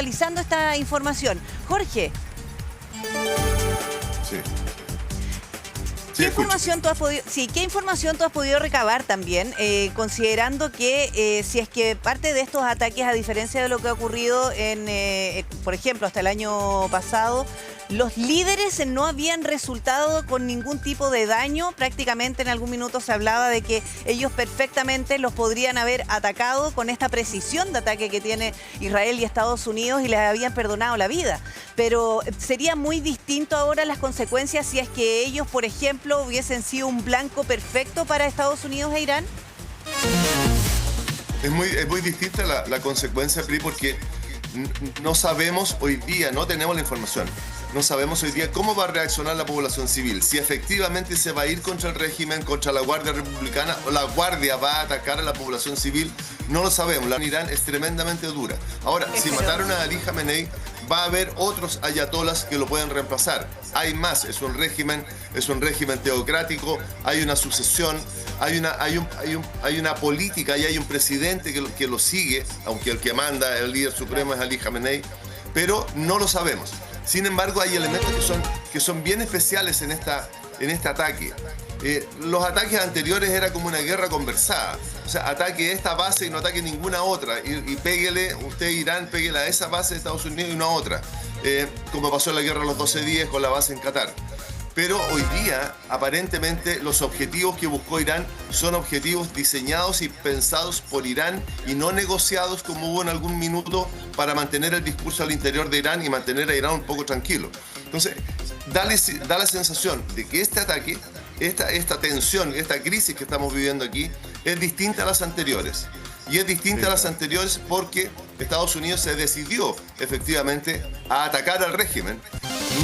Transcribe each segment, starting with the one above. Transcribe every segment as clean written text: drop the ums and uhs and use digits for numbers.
actualizando esta información. Jorge. Sí. ¿Qué información tú has podido recabar también, considerando que si es que parte de estos ataques, a diferencia de lo que ha ocurrido por ejemplo, hasta el año pasado, los líderes no habían resultado con ningún tipo de daño? Prácticamente en algún minuto se hablaba de que ellos perfectamente los podrían haber atacado con esta precisión de ataque que tiene Israel y Estados Unidos y les habían perdonado la vida. Pero sería muy distinto ahora las consecuencias si es que ellos, por ejemplo, hubiesen sido un blanco perfecto para Estados Unidos e Irán. Es muy distinta la consecuencia, Pri, porque no sabemos hoy día, no tenemos la información. No sabemos hoy día cómo va a reaccionar la población civil, si efectivamente se va a ir contra el régimen, contra la Guardia Republicana, o la Guardia va a atacar a la población civil, no lo sabemos. La en Irán es tremendamente dura. Ahora, si mataron a Ali Khamenei, va a haber otros ayatolas que lo pueden reemplazar. Hay más, es un régimen teocrático, hay una sucesión, hay una política y hay un presidente que lo sigue, aunque el que manda, el líder supremo es Ali Khamenei, pero no lo sabemos. Sin embargo, hay elementos que son bien especiales en este ataque. Los ataques anteriores era como una guerra conversada. O sea, ataque esta base y no ataque ninguna otra. Y péguele, usted Irán, péguele a esa base de Estados Unidos y no a otra. Como pasó en la guerra de los 12 días con la base en Qatar. Pero hoy día, aparentemente, los objetivos que buscó Irán son objetivos diseñados y pensados por Irán y no negociados como hubo en algún minuto para mantener el discurso al interior de Irán y mantener a Irán un poco tranquilo. Entonces, da la sensación de que este ataque, esta tensión, esta crisis que estamos viviendo aquí, es distinta a las anteriores. Y es distinta a las anteriores porque Estados Unidos se decidió efectivamente a atacar al régimen,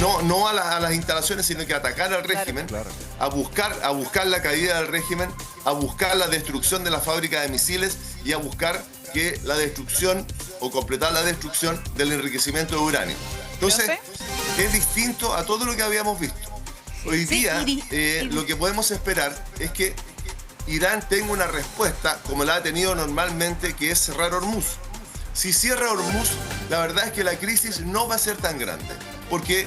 no a las instalaciones, sino que a atacar al régimen, a buscar la caída del régimen, a buscar la destrucción de la fábrica de misiles y a buscar que la destrucción o completar la destrucción del enriquecimiento de uranio. Entonces, es distinto a todo lo que habíamos visto. Hoy día, lo que podemos esperar es que Irán tenga una respuesta como la ha tenido normalmente, que es cerrar Hormuz. Si cierra Hormuz, la verdad es que la crisis no va a ser tan grande, porque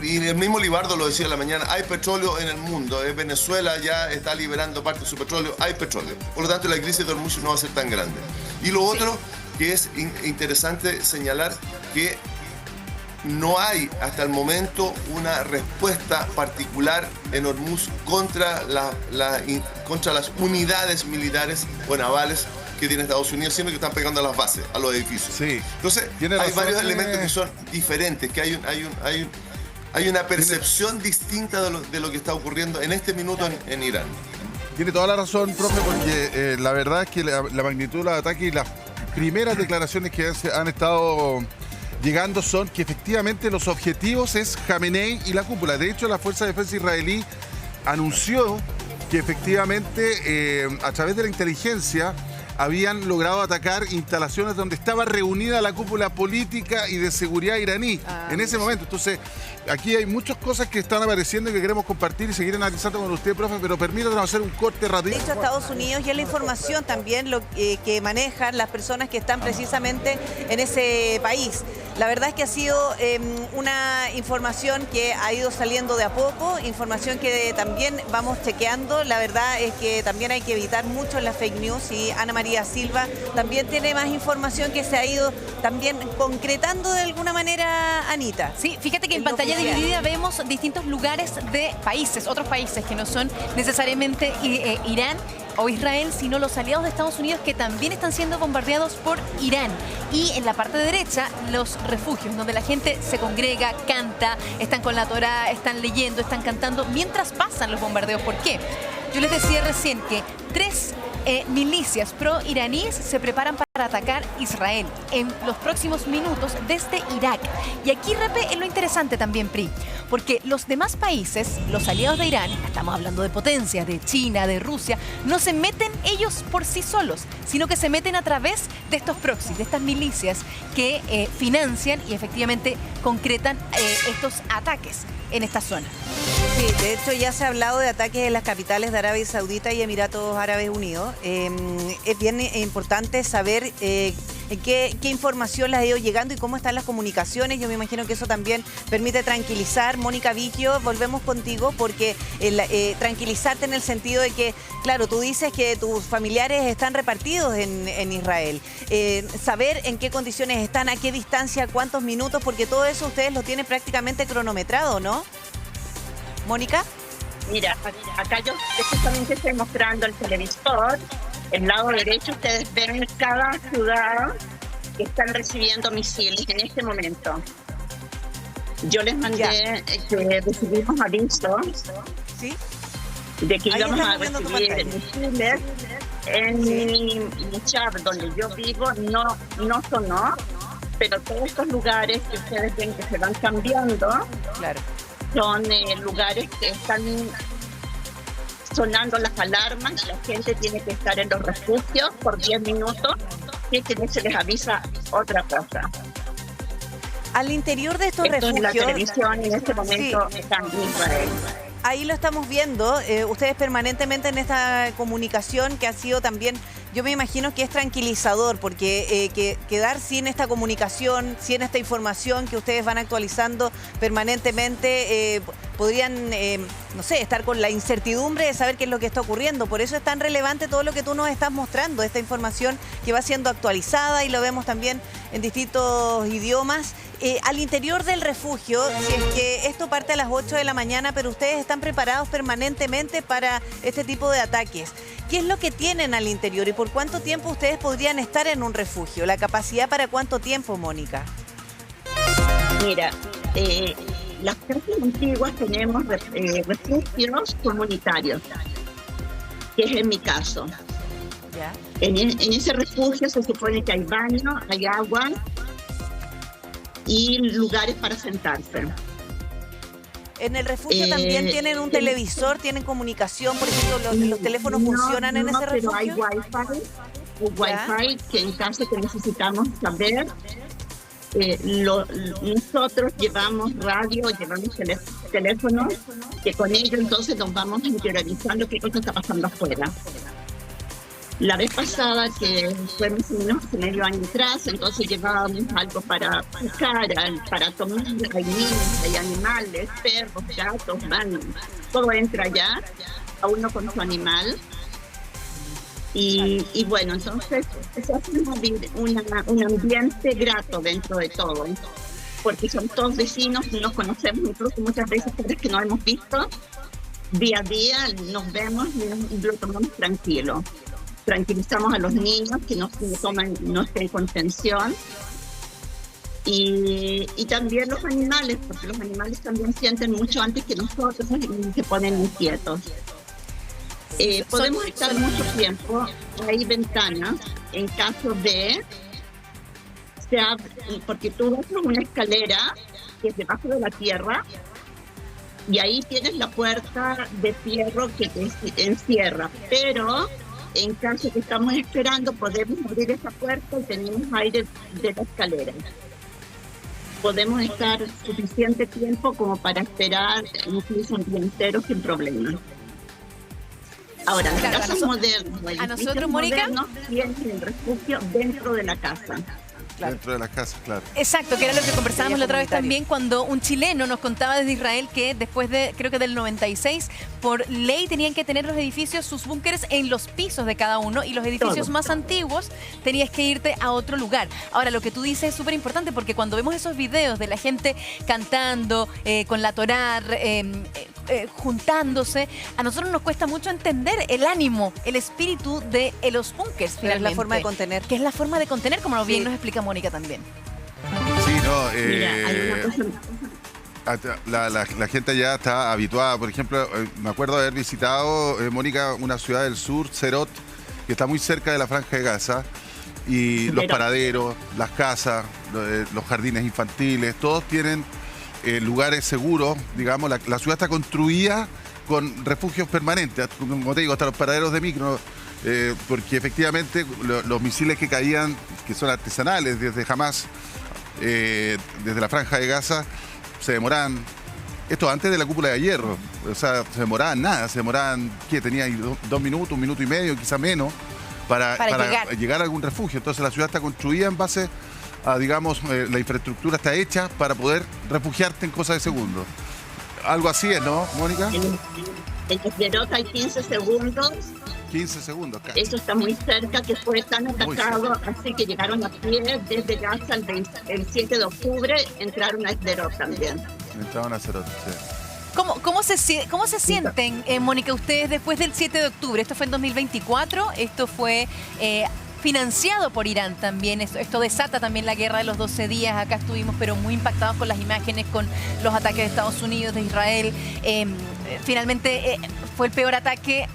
y el mismo Libardo lo decía en la mañana, hay petróleo en el mundo, Venezuela ya está liberando parte de su petróleo, hay petróleo. Por lo tanto, la crisis de Hormuz no va a ser tan grande. Y lo otro que es interesante señalar, que no hay hasta el momento una respuesta particular en Hormuz contra las unidades militares o navales que tiene Estados Unidos, siempre que están pegando a las bases, a los edificios. Sí. Entonces, hay varios elementos que son diferentes, que hay una percepción distinta de lo que está ocurriendo en este minuto en Irán. Tiene toda la razón, profe, porque la verdad es que la magnitud de los ataques y las primeras declaraciones que han estado llegando son que efectivamente los objetivos es Khamenei y la cúpula. De hecho, la Fuerza de Defensa israelí anunció que efectivamente a través de la inteligencia habían logrado atacar instalaciones donde estaba reunida la cúpula política y de seguridad iraní en ese momento. Entonces, aquí hay muchas cosas que están apareciendo y que queremos compartir y seguir analizando con usted, profe, pero permítanos hacer un corte rápido. De hecho, Estados Unidos, y es la información también que manejan las personas que están precisamente en ese país. La verdad es que ha sido una información que ha ido saliendo de a poco, información que también vamos chequeando. La verdad es que también hay que evitar mucho las fake news, y Ana María Silva también tiene más información que se ha ido también concretando de alguna manera, Anita. Sí, fíjate que en pantalla dividida vemos distintos lugares de países, otros países que no son necesariamente Irán o Israel, sino los aliados de Estados Unidos que también están siendo bombardeados por Irán. Y en la parte derecha, los refugios, donde la gente se congrega, canta, están con la Torá, están leyendo, están cantando, mientras pasan los bombardeos. ¿Por qué? Yo les decía recién que 3 milicias pro-iraníes se preparan para atacar Israel en los próximos minutos desde Irak. Y aquí, Repe, es lo interesante también, Pri, porque los demás países, los aliados de Irán, estamos hablando de potencias, de China, de Rusia, no se meten ellos por sí solos, sino que se meten a través de estos proxies, de estas milicias que financian y efectivamente concretan estos ataques en esta zona. Sí, de hecho ya se ha hablado de ataques en las capitales de Arabia Saudita y Emiratos Árabes Unidos. Es bien importante saber qué información les ha ido llegando y cómo están las comunicaciones. Yo me imagino que eso también permite tranquilizar. Mónica Vigio, volvemos contigo porque tranquilizarte en el sentido de que, claro, tú dices que tus familiares están repartidos en Israel. Saber en qué condiciones están, a qué distancia, cuántos minutos, porque todo eso ustedes lo tienen prácticamente cronometrado, ¿no? Mónica. Mira, acá yo justamente estoy mostrando el televisor. El lado derecho ustedes ven cada ciudad que están recibiendo misiles en este momento. Yo les mandé que recibimos avisos, ¿sí?, de que íbamos a recibir misiles. En mi chat donde yo vivo no sonó, pero todos estos lugares que ustedes ven que se van cambiando, claro, son lugares que están sonando las alarmas. La gente tiene que estar en los refugios por 10 minutos y que no se les avisa otra cosa. Al interior de estos refugios, la televisión en este momento está en Israel. Ahí lo estamos viendo, ustedes permanentemente en esta comunicación que ha sido también, yo me imagino que es tranquilizador, porque quedar sin esta comunicación, sin esta información que ustedes van actualizando permanentemente, podrían, no sé, estar con la incertidumbre de saber qué es lo que está ocurriendo. Por eso es tan relevante todo lo que tú nos estás mostrando, esta información que va siendo actualizada y lo vemos también en distintos idiomas. Al interior del refugio, si es que esto parte a las 8 de la mañana, pero ustedes están preparados permanentemente para este tipo de ataques. ¿Qué es lo que tienen al interior y por cuánto tiempo ustedes podrían estar en un refugio? ¿La capacidad para cuánto tiempo, Mónica? Mira, las casas antiguas tenemos refugios comunitarios, que es en mi caso. ¿Ya? En ese refugio se supone que hay baño, hay agua y lugares para sentarse. ¿En el refugio también tienen un televisor, tienen comunicación? Por ejemplo, ¿los teléfonos funcionan en ese refugio? Pero hay wifi que en caso que necesitamos saber, nosotros llevamos radio, llevamos teléfonos, que con ello entonces nos vamos interiorizando qué cosa está pasando afuera. La vez pasada, que fue hace medio año atrás, entonces llevábamos algo para pescar, para tomar. Hay niños, hay animales, perros, gatos, todo entra allá, a uno con su animal. Y bueno, entonces se hace un ambiente grato dentro de todo, porque son todos vecinos, nos conocemos, incluso muchas veces que nos hemos visto día a día, nos vemos y lo tomamos tranquilo. Tranquilizamos a los niños que no estén con tensión y también los animales, porque los animales también sienten mucho antes que nosotros y se ponen inquietos. Podemos estar mucho tiempo, hay ventanas en caso de, porque tú vas por una escalera que es debajo de la tierra y ahí tienes la puerta de fierro que te encierra, pero en caso que estamos esperando, podemos abrir esa puerta y tenemos aire de la escalera. Podemos estar suficiente tiempo como para esperar incluso un día entero sin problema. Ahora, las casas modernas, a nosotros, Mónica, tienen el refugio dentro de la casa. Claro. Dentro de las casas, claro. Exacto, que era lo que conversábamos la otra vez también cuando un chileno nos contaba desde Israel que después de, creo que del 96, por ley tenían que tener los edificios, sus búnkeres en los pisos de cada uno y los edificios más antiguos tenías que irte a otro lugar. Ahora, lo que tú dices es súper importante porque cuando vemos esos videos de la gente cantando, con la Torá, juntándose, a nosotros nos cuesta mucho entender el ánimo, el espíritu de los búnkers. Pero es la forma de contener. Que es la forma de contener, como bien nos explica Mónica también. Sí, la gente ya está habituada. Por ejemplo, me acuerdo de haber visitado, Mónica, una ciudad del sur, Serot, que está muy cerca de la Franja de Gaza, y los paraderos, las casas, los jardines infantiles, todos tienen lugares seguros, digamos. La ciudad está construida con refugios permanentes, como te digo, hasta los paraderos de micro, porque efectivamente los misiles que caían, que son artesanales desde Hamás, desde la Franja de Gaza, se demoraban, esto antes de la cúpula de hierro, o sea, se demoraban nada, ¿qué? Tenía ahí 2 minutos, 1 minuto y medio, quizá menos, para Para llegar a algún refugio. Entonces la ciudad está construida en base a, digamos, la infraestructura está hecha para poder refugiarte en cosas de segundos. Algo así es, ¿no, Mónica? En Sderot hay 15 segundos. 15 segundos, casi. Eso está muy cerca, que fue tan atacado, así que llegaron a pie desde Gaza el 7 de octubre, entraron a Sderot también. Entraban a Sderot, sí. ¿Cómo se sienten, Mónica, ustedes después del 7 de octubre? Esto fue en 2024, esto fue financiado por Irán también, esto desata también la guerra de los 12 días, acá estuvimos pero muy impactados con las imágenes, con los ataques de Estados Unidos, de Israel, finalmente fue el peor ataque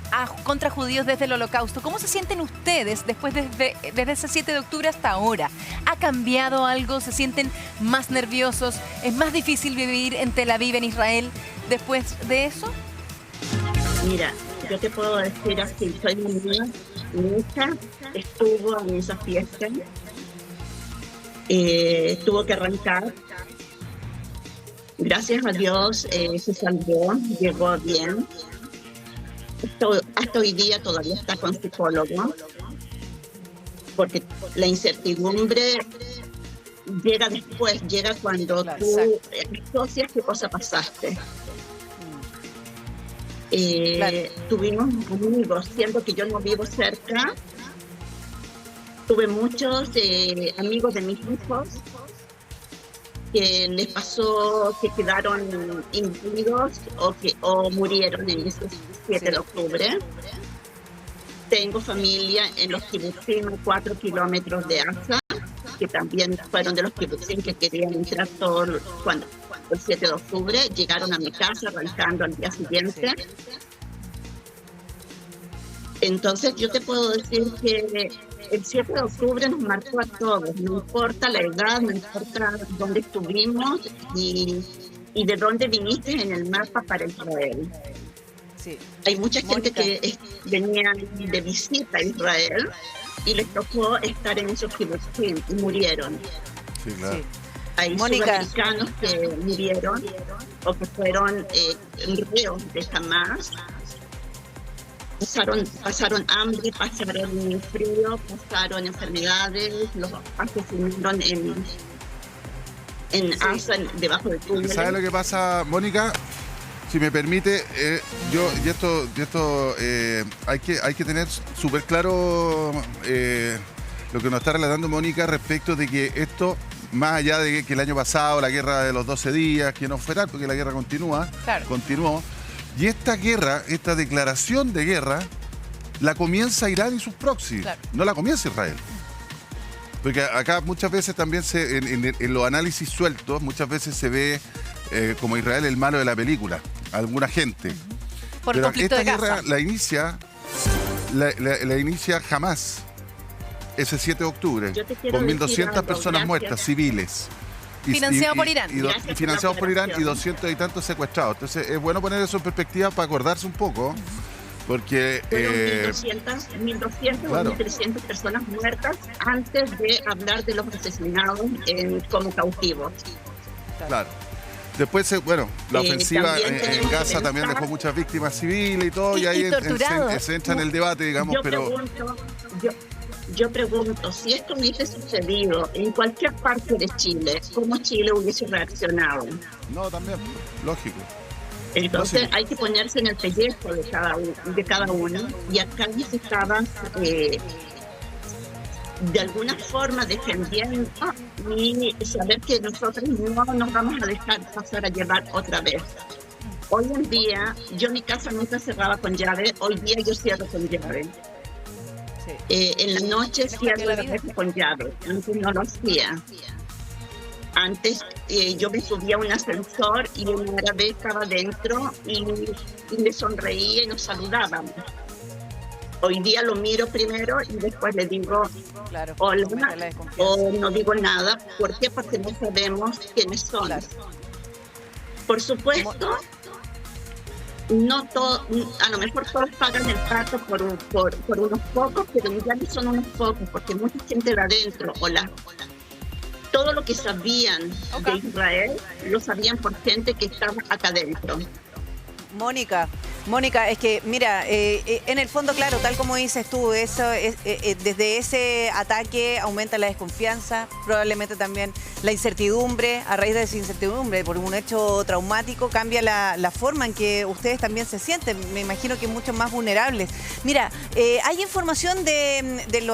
contra judíos desde el Holocausto. ¿Cómo se sienten ustedes después desde ese 7 de octubre hasta ahora? ¿Ha cambiado algo? ¿Se sienten más nerviosos? ¿Es más difícil vivir en Tel Aviv, en Israel, después de eso? Mira, yo te puedo decir así, soy mi hija estuvo en esa fiesta, tuvo que arrancar. Gracias a Dios se salvó, llegó bien. Hasta hoy día todavía está con psicólogo, porque la incertidumbre llega después, llega cuando tú asocias qué cosa pasaste. Tuvimos amigos, siendo que yo no vivo cerca, tuve muchos amigos de mis hijos que les pasó que quedaron individuos o murieron en ese 7 de octubre. Tengo familia en los kibutzim, 4 kilómetros de Asa, que también fueron de los kibutzim que querían entrar cuando el 7 de octubre, llegaron a mi casa arrancando al día siguiente. Entonces yo te puedo decir que el 7 de octubre nos marcó a todos, no importa la edad, no importa dónde estuvimos y de dónde viniste en el mapa para Israel. Sí. Hay mucha gente que venía de visita a Israel y les tocó estar en esos kibutzim y murieron. Sí, claro. Sí. Hay sudamericanos que murieron o que fueron reos de Hamas. Pasaron hambre, pasaron frío, pasaron enfermedades, los asesinaron en Asa, debajo del túnel. ¿Sabes lo que pasa, Mónica? Si me permite, hay que tener súper claro lo que nos está relatando Mónica respecto de que esto, más allá de que el año pasado la guerra de los 12 días, que no fue tal, porque la guerra continuó, y esta guerra, esta declaración de guerra, la comienza Irán y sus proxies, no la comienza Israel. Porque acá muchas veces también en los análisis sueltos, muchas veces se ve como Israel el malo de la película, alguna gente. Por el Pero conflicto esta de Gaza. guerra la inicia Hamas, ese 7 de octubre, con 1.200 personas muertas, civiles. Financiado por Irán. Y financiados por Irán y 200 y tantos secuestrados. Entonces es bueno poner eso en perspectiva para acordarse un poco, porque... 1.200 claro. o 1.300 personas muertas antes de hablar de los asesinados como cautivos. Claro. Después, la ofensiva en Gaza también dejó muchas víctimas civiles y todo, y ahí se entra en el debate, digamos, Yo pregunto, si esto hubiese sucedido en cualquier parte de Chile, ¿cómo Chile hubiese reaccionado? No, también, lógico. Entonces hay que ponerse en el pellejo de cada uno, y acá se estaba de alguna forma defendiendo y saber que nosotros no nos vamos a dejar pasar a llevar otra vez. Hoy en día, yo mi casa nunca cerraba con llave, hoy día yo cierro con llave. En la noche cierro la reja con llave, antes no lo hacía. Antes yo me subía a un ascensor y una árabe estaba dentro y me sonreía y nos saludábamos. Hoy día lo miro primero y después le digo hola o no digo nada. ¿Por qué? Porque no sabemos quiénes son. Por supuesto, no todo, a lo mejor todos pagan el pato por unos pocos, pero ya no son unos pocos, porque mucha gente de adentro, todo lo que sabían de Israel, lo sabían por gente que estaba acá adentro. Mónica, Mónica, es que, mira, en el fondo, claro, tal como dices tú, eso desde ese ataque aumenta la desconfianza, probablemente también la incertidumbre. A raíz de esa incertidumbre, por un hecho traumático, cambia la forma en que ustedes también se sienten. Me imagino que mucho más vulnerables. Mira, hay información de los